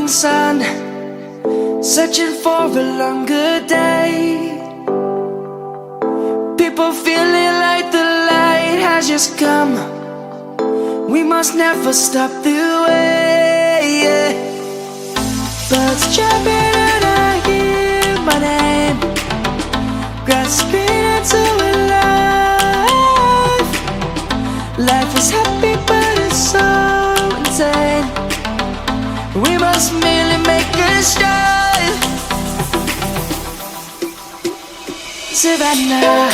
morning sun, searching for a longer day. People feeling like the light has just come. We must never stop the way. Birds chirping and I hear my name, grasping into a life. Life is happy but it's so insane. We must merely make a start. Savannah,